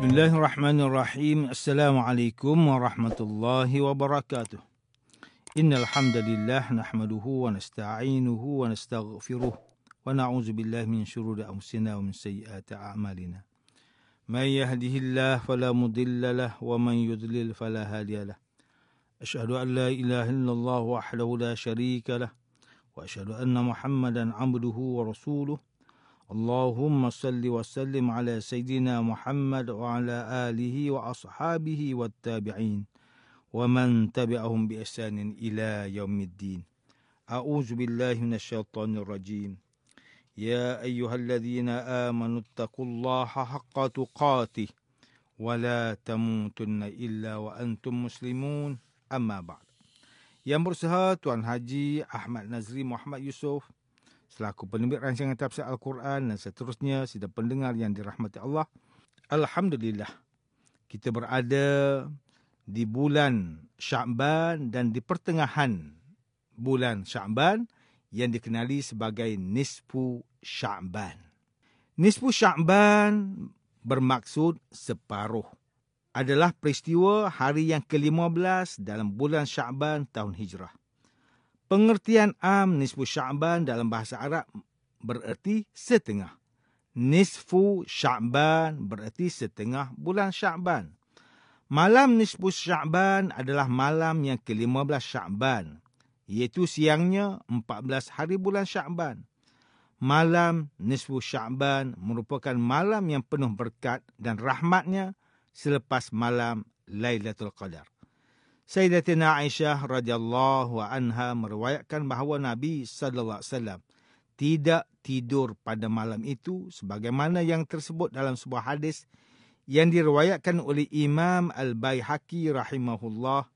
Bismillahirrahmanirrahim. Assalamualaikum warahmatullahi wabarakatuh. Innal hamdalillah nahmaduhu wa nasta'inuhu wa nastaghfiruh wa na'udzu billahi min syururi anfusina wa min sayyiati a'malina. May yahdihillahu fala mudilla lahu wa man yudlil fala hadiya lahu. Asyhadu an la ilaha illallah wahdahu la syarika lahu wa asyhadu anna Muhammadan 'abduhu wa rasuluh. Allahumma salli wa sallim ala Sayyidina Muhammad wa ala alihi wa ashabihi wa tabi'in wa man tabi'ahum bi ihsanin ila yaumiddin. A'udzu billahi minasyaitonir rajim. Ya ayyuhalladzina amanu taqullaha haqqa tuqatih wa la tamutunna illa wa antum muslimun. Amma ba'd. Yang berusaha Tuan Haji Ahmad Nazri Muhammad Yusof selaku penerbit rancangan tafsir Al-Quran dan seterusnya, sidang pendengar yang dirahmati Allah. Alhamdulillah, kita berada di bulan Sya'ban dan di pertengahan bulan Sya'ban yang dikenali sebagai Nisfu Sya'ban. Nisfu Sya'ban bermaksud separuh. Adalah peristiwa hari yang ke-15 dalam bulan Sya'ban tahun Hijrah. Pengertian nisfu Sya'ban dalam bahasa Arab bererti setengah. Nisfu Sya'ban bererti setengah bulan Sya'ban. Malam nisfu Sya'ban adalah malam yang ke-15 Sya'ban, iaitu siangnya 14 hari bulan Sya'ban. Malam nisfu Sya'ban merupakan malam yang penuh berkat dan rahmatnya selepas malam Lailatul Qadar. Sayyidatina Aisyah radhiyallahu anha meriwayatkan bahawa Nabi sallallahu alaihi wasallam tidak tidur pada malam itu sebagaimana yang tersebut dalam sebuah hadis yang diriwayatkan oleh Imam Al-Baihaqi rahimahullah.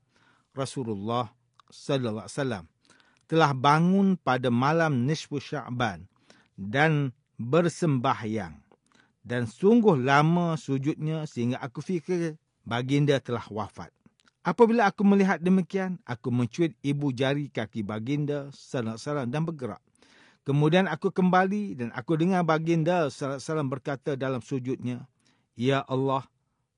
Rasulullah sallallahu alaihi wasallam telah bangun pada malam nisfu Sya'ban dan bersembahyang, dan sungguh lama sujudnya sehingga aku fikir baginda telah wafat. Apabila aku melihat demikian, aku mencuit ibu jari kaki baginda sallallahu alaihi wasallam dan bergerak. Kemudian aku kembali dan aku dengar baginda sallallahu alaihi wasallam berkata dalam sujudnya, "Ya Allah,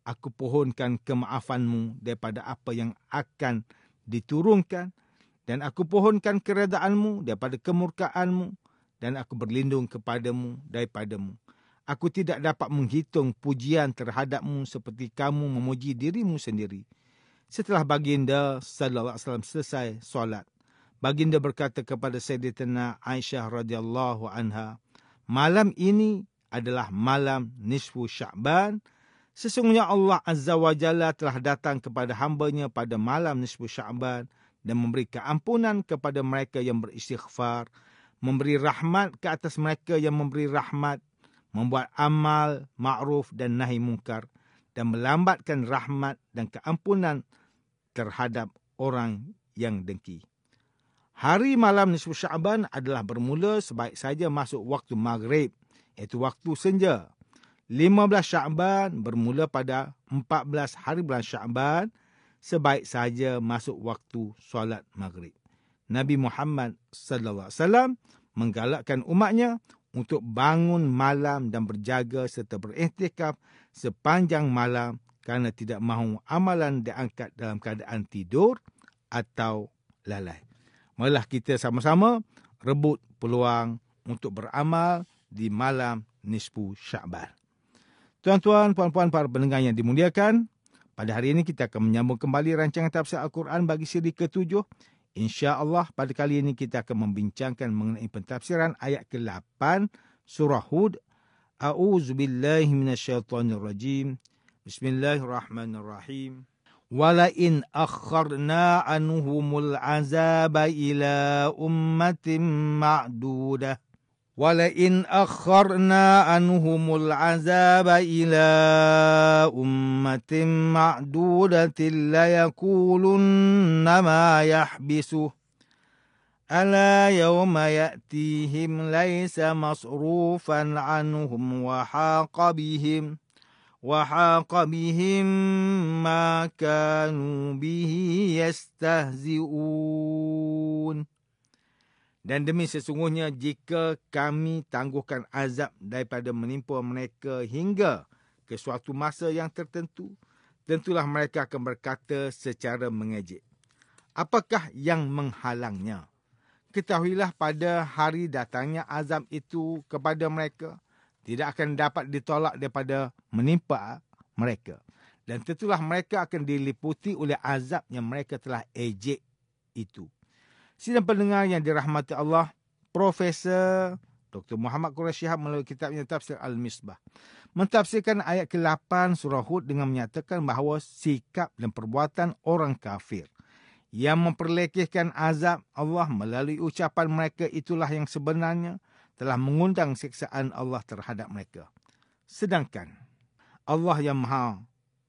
aku pohonkan kemaafanmu daripada apa yang akan diturunkan, dan aku pohonkan keredaanmu daripada kemurkaanmu, dan aku berlindung kepadamu daripadamu. Aku tidak dapat menghitung pujian terhadapmu seperti kamu memuji dirimu sendiri." Setelah baginda sallallahu alaihi wasallam selesai solat, baginda berkata kepada Sayyidatina Aisyah radhiyallahu anha, "Malam ini adalah malam nisfu Sya'ban. Sesungguhnya Allah Azza wa Jalla telah datang kepada hamba-Nya pada malam nisfu Sya'ban dan memberi keampunan kepada mereka yang beristighfar, memberi rahmat ke atas mereka yang memberi rahmat, membuat amal ma'ruf dan nahi mungkar, dan melambatkan rahmat dan keampunan terhadap orang yang dengki." Hari malam nisfu Sya'ban adalah bermula sebaik saja masuk waktu maghrib, iaitu waktu senja. 15 Sya'ban bermula pada 14 hari bulan Sya'ban, sebaik saja masuk waktu solat maghrib. Nabi Muhammad sallallahu alaihi wasallam menggalakkan umatnya untuk bangun malam dan berjaga serta beriktikaf sepanjang malam kerana tidak mahu amalan diangkat dalam keadaan tidur atau lalai. Marilah kita sama-sama rebut peluang untuk beramal di malam nisfu Sya'ban. Tuan-tuan, puan-puan, para pendengar yang dimuliakan, pada hari ini kita akan menyambung kembali rancangan tafsir Al-Quran bagi siri ke-7. InsyaAllah pada kali ini kita akan membincangkan mengenai pentafsiran ayat ke-8 surah Hud. A'udzubillahi minasyaitonirrajim. Bismillahirrahmanirrahim. Walain akharna anhumul azaba ila ummatin ma'dudah. Walain akharna anhumul azaba ila ummatin ma'dudatin layakulunna ma yahbisuh. Ala yawma ya'tihim laysa masrufan anhum wa haqa bihim ma kanu bihi yastahzi'un. Dan demi sesungguhnya jika kami tangguhkan azab daripada menimpa mereka hingga ke suatu masa yang tertentu, tentulah mereka akan berkata secara mengejek, apakah yang menghalangnya? Ketahuilah pada hari datangnya azab itu kepada mereka, tidak akan dapat ditolak daripada menimpa mereka. Dan tentulah mereka akan diliputi oleh azab yang mereka telah ejek itu. Sidang pendengar yang dirahmati Allah, Profesor Dr. Muhammad Quraish Shihab melalui kitabnya Tafsir Al-Misbah mentafsirkan ayat ke-8 surah Hud dengan menyatakan bahawa sikap dan perbuatan orang kafir yang memperlekehkan azab Allah melalui ucapan mereka itulah yang sebenarnya telah mengundang siksaan Allah terhadap mereka. Sedangkan Allah yang Maha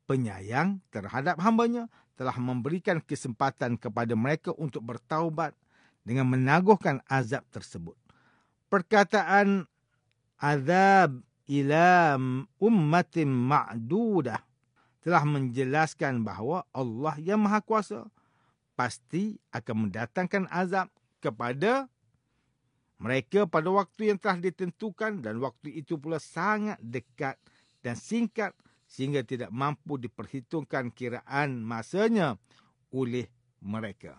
Penyayang terhadap hamba-Nya telah memberikan kesempatan kepada mereka untuk bertaubat dengan menangguhkan azab tersebut. Perkataan azab ila ummatin ma'dudah telah menjelaskan bahawa Allah yang Maha Kuasa pasti akan mendatangkan azab kepada mereka pada waktu yang telah ditentukan, dan waktu itu pula sangat dekat dan singkat sehingga tidak mampu diperhitungkan kiraan masanya oleh mereka.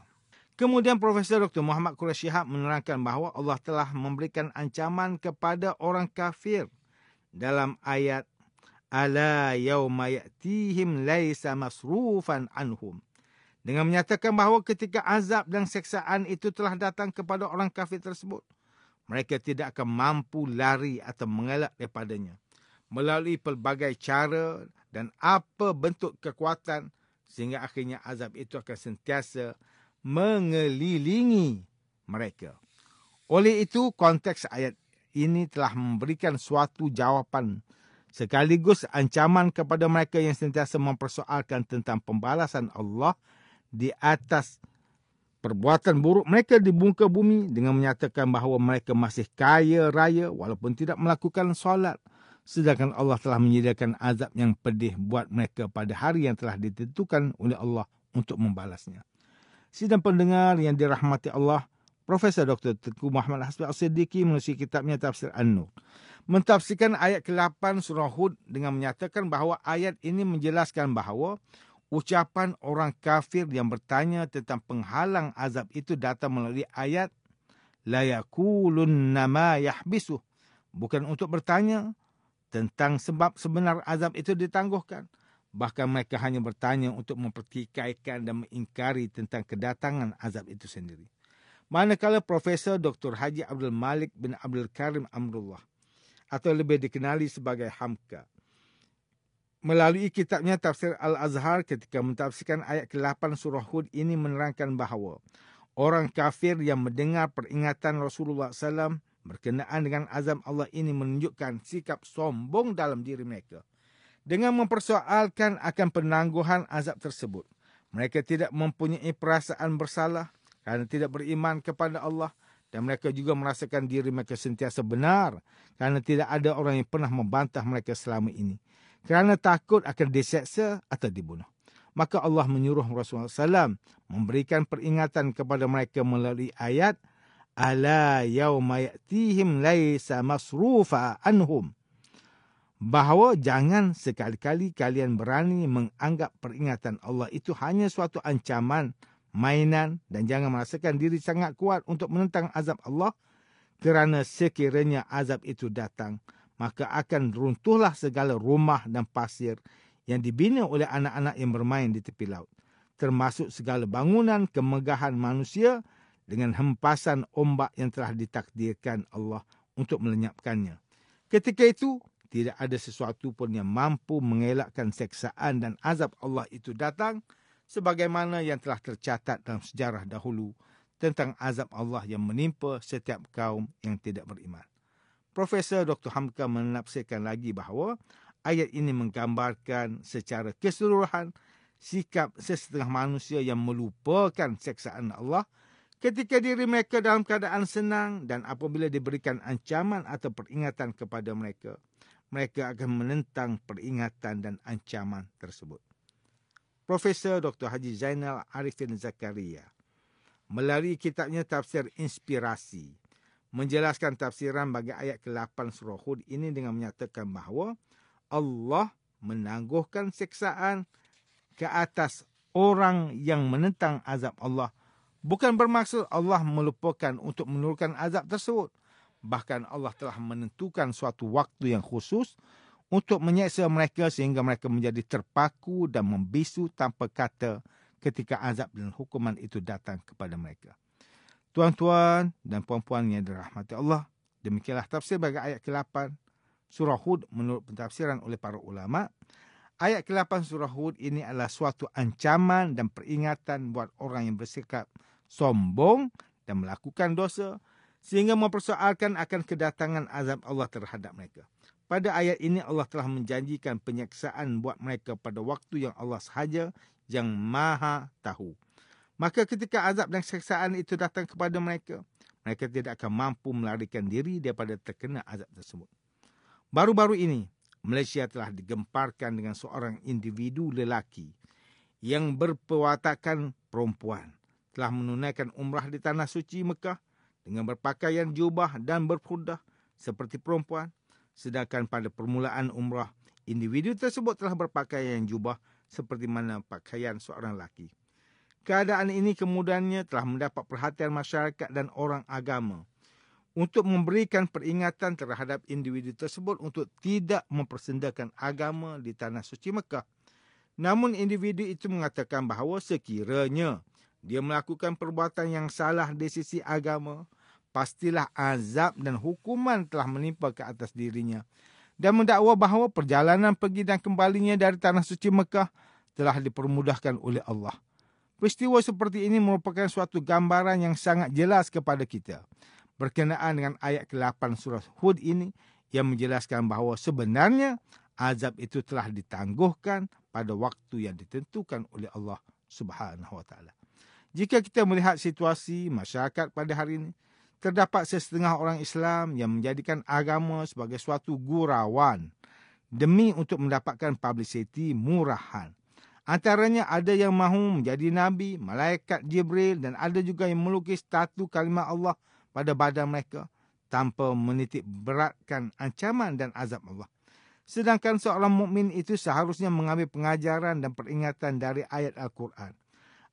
Kemudian Profesor Dr. Muhammad Quraish Shihab menerangkan bahawa Allah telah memberikan ancaman kepada orang kafir dalam ayat ala yauma ya'tihim laisa masrufan anhum, dengan menyatakan bahawa ketika azab dan seksaan itu telah datang kepada orang kafir tersebut, mereka tidak akan mampu lari atau mengelak daripadanya melalui pelbagai cara dan apa bentuk kekuatan, sehingga akhirnya azab itu akan sentiasa mengelilingi mereka. Oleh itu, konteks ayat ini telah memberikan suatu jawapan sekaligus ancaman kepada mereka yang sentiasa mempersoalkan tentang pembalasan Allah di atas perbuatan buruk mereka di muka bumi dengan menyatakan bahawa mereka masih kaya raya walaupun tidak melakukan solat, sedangkan Allah telah menyediakan azab yang pedih buat mereka pada hari yang telah ditentukan oleh Allah untuk membalasnya. Sidang pendengar yang dirahmati Allah, Profesor Dr. Tengku Muhammad Hasbi Al-Siddiqi menulis kitabnya Tafsir An-Nur mentafsirkan ayat ke-8 surah Hud dengan menyatakan bahawa ayat ini menjelaskan bahawa ucapan orang kafir yang bertanya tentang penghalang azab itu datang melalui ayat la yakulunna ma yahbisuh, bukan untuk bertanya tentang sebab sebenar azab itu ditangguhkan. Bahkan mereka hanya bertanya untuk mempertikaikan dan mengingkari tentang kedatangan azab itu sendiri. Manakala Profesor Dr. Haji Abdul Malik bin Abdul Karim Amrullah, atau lebih dikenali sebagai Hamka, melalui kitabnya Tafsir Al-Azhar ketika mentafsirkan ayat ke-8 surah Hud ini menerangkan bahawa orang kafir yang mendengar peringatan Rasulullah SAW berkenaan dengan azab Allah ini menunjukkan sikap sombong dalam diri mereka. Dengan mempersoalkan akan penangguhan azab tersebut, mereka tidak mempunyai perasaan bersalah kerana tidak beriman kepada Allah, dan mereka juga merasakan diri mereka sentiasa benar kerana tidak ada orang yang pernah membantah mereka selama ini, kerana takut akan diseksa atau dibunuh. Maka Allah menyuruh Rasulullah SAW memberikan peringatan kepada mereka melalui ayat ala yauma ya'tihim laisa masrufa anhum, bahawa jangan sekali-kali kalian berani menganggap peringatan Allah itu hanya suatu ancaman, mainan, dan jangan merasakan diri sangat kuat untuk menentang azab Allah, kerana sekiranya azab itu datang, maka akan runtuhlah segala rumah dan pasir yang dibina oleh anak-anak yang bermain di tepi laut, termasuk segala bangunan kemegahan manusia dengan hempasan ombak yang telah ditakdirkan Allah untuk melenyapkannya. Ketika itu, tidak ada sesuatu pun yang mampu mengelakkan seksaan dan azab Allah itu datang, sebagaimana yang telah tercatat dalam sejarah dahulu tentang azab Allah yang menimpa setiap kaum yang tidak beriman. Profesor Dr. Hamka menafsirkan lagi bahawa ayat ini menggambarkan secara keseluruhan sikap sesetengah manusia yang melupakan seksaan Allah ketika diri mereka dalam keadaan senang, dan apabila diberikan ancaman atau peringatan kepada mereka, mereka akan menentang peringatan dan ancaman tersebut. Profesor Dr. Haji Zainal Arifin Zakaria melalui kitabnya Tafsir Inspirasi menjelaskan tafsiran bagi ayat ke-8 surah Hud ini dengan menyatakan bahawa Allah menangguhkan siksaan ke atas orang yang menentang azab Allah. Bukan bermaksud Allah melupakan untuk menurunkan azab tersebut. Bahkan Allah telah menentukan suatu waktu yang khusus untuk menyeksa mereka sehingga mereka menjadi terpaku dan membisu tanpa kata ketika azab dan hukuman itu datang kepada mereka. Tuan-tuan dan puan-puan yang dirahmati Allah, demikianlah tafsir bagi ayat ke-8 surah Hud menurut pentafsiran oleh para ulama. Ayat ke-8 surah Hud ini adalah suatu ancaman dan peringatan buat orang yang bersikap sombong dan melakukan dosa sehingga mempersoalkan akan kedatangan azab Allah terhadap mereka. Pada ayat ini Allah telah menjanjikan penyiksaan buat mereka pada waktu yang Allah sahaja yang maha tahu. Maka ketika azab dan siksaan itu datang kepada mereka, mereka tidak akan mampu melarikan diri daripada terkena azab tersebut. Baru-baru ini, Malaysia telah digemparkan dengan seorang individu lelaki yang berperwatakan perempuan, telah menunaikan umrah di Tanah Suci Mekah dengan berpakaian jubah dan berhudah seperti perempuan. Sedangkan pada permulaan umrah, individu tersebut telah berpakaian jubah seperti mana pakaian seorang lelaki. Keadaan ini kemudiannya telah mendapat perhatian masyarakat dan orang agama untuk memberikan peringatan terhadap individu tersebut untuk tidak mempersendakan agama di Tanah Suci Mekah. Namun individu itu mengatakan bahawa sekiranya dia melakukan perbuatan yang salah di sisi agama, pastilah azab dan hukuman telah menimpa ke atas dirinya. Dan mendakwa bahawa perjalanan pergi dan kembalinya dari Tanah Suci Mekah telah dipermudahkan oleh Allah. Peristiwa seperti ini merupakan suatu gambaran yang sangat jelas kepada kita berkenaan dengan ayat ke-8 surah Hud ini yang menjelaskan bahawa sebenarnya azab itu telah ditangguhkan pada waktu yang ditentukan oleh Allah Subhanahu wa taala. Jika kita melihat situasi masyarakat pada hari ini, terdapat sesetengah orang Islam yang menjadikan agama sebagai suatu gurauan demi untuk mendapatkan publicity murahan. Antaranya ada yang mahu menjadi Nabi, Malaikat Jibril dan ada juga yang melukis tatu kalimah Allah pada badan mereka tanpa menitik beratkan ancaman dan azab Allah. Sedangkan seorang mukmin itu seharusnya mengambil pengajaran dan peringatan dari ayat Al-Quran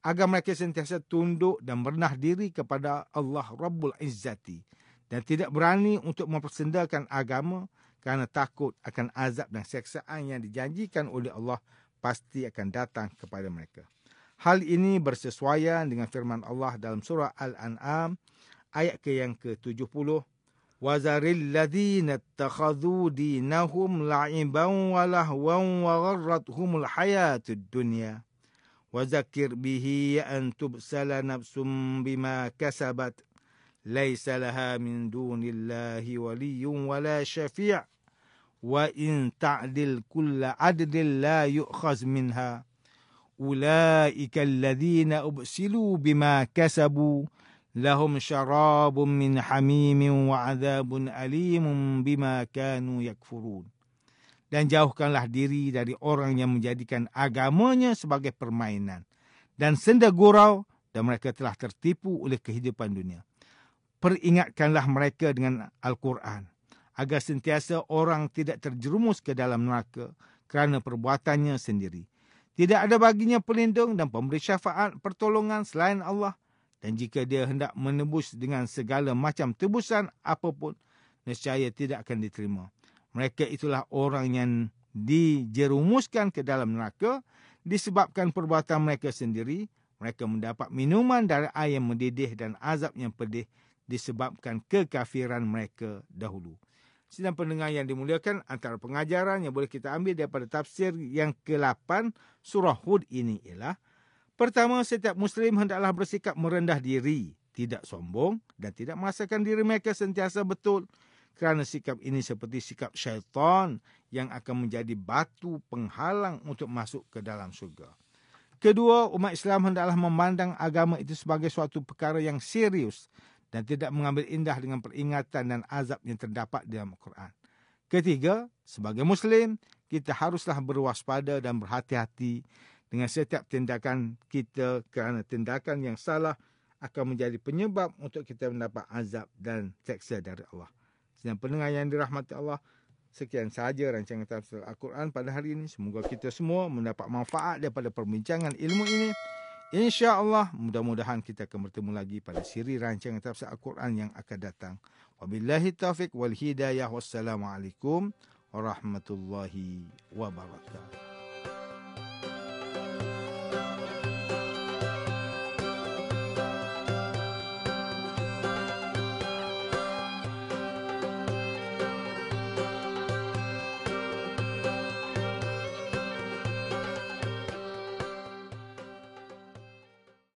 agar mereka sentiasa tunduk dan merendah diri kepada Allah Rabbul Izzati dan tidak berani untuk mempersendakan agama kerana takut akan azab dan siksaan yang dijanjikan oleh Allah pasti akan datang kepada mereka. Hal ini bersesuaian dengan firman Allah dalam surah Al-An'am ayat yang ke-70. وَذَرِ الَّذِينَ اتَّخَذُوا دِينَهُمْ لَعِبًا وَلَهْوًا وَغَرَّتْهُمُ الْحَيَاةُ الدُّنْيَا وَذَكِّرْ بِهِ أَنْ تُبْسَلَ نَفْسٌ بِمَا كَسَبَتْ لَيْسَ لَهَا مِنْ دُونِ اللَّهِ وَلِيٌّ وَلَا شَفِيعٌ وَإِنْ تَعْدِلْ كُلَّ عَدْلٍ لَا يُؤْخَذْ مِنْهَا أُولَئِكَ الَّذِينَ أُبْسِلُوا بِمَا كَسَبُوا لَهُمْ شَرَابٌ مِّنْ حَمِيمٍ وَعَذَابٌ أَلِيمٌ بِمَا كَانُوا يَكْفُرُونَ. Dan jauhkanlah diri dari orang yang menjadikan agamanya sebagai permainan dan senda gurau dan mereka telah tertipu oleh kehidupan dunia. Peringatkanlah mereka dengan Al-Quran agar sentiasa orang tidak terjerumus ke dalam neraka kerana perbuatannya sendiri. Tidak ada baginya pelindung dan pemberi syafaat pertolongan selain Allah. Dan jika dia hendak menebus dengan segala macam tebusan apapun, nescaya tidak akan diterima. Mereka itulah orang yang dijerumuskan ke dalam neraka disebabkan perbuatan mereka sendiri. Mereka mendapat minuman dari air yang mendidih dan azab yang pedih disebabkan kekafiran mereka dahulu. Sidang pendengar yang dimuliakan, antara pengajaran yang boleh kita ambil daripada tafsir yang ke-8 surah Hud ini ialah: pertama, setiap Muslim hendaklah bersikap merendah diri, tidak sombong dan tidak merasakan diri mereka sentiasa betul kerana sikap ini seperti sikap syaitan yang akan menjadi batu penghalang untuk masuk ke dalam syurga. Kedua, umat Islam hendaklah memandang agama itu sebagai suatu perkara yang serius dan tidak mengambil indah dengan peringatan dan azab yang terdapat dalam Al-Quran. Ketiga, sebagai Muslim, kita haruslah berwaspada dan berhati-hati dengan setiap tindakan kita kerana tindakan yang salah akan menjadi penyebab untuk kita mendapat azab dan seksa dari Allah. Sedang pendengar yang dirahmati Allah, Sekian sahaja rancangan tafsir Al-Quran pada hari ini. Semoga kita semua mendapat manfaat daripada perbincangan ilmu ini. InsyaAllah, mudah-mudahan kita akan bertemu lagi pada siri rancangan tafsir Al-Quran yang akan datang. Wabillahi taufiq wal hidayah. Wassalamualaikum warahmatullahi wabarakatuh.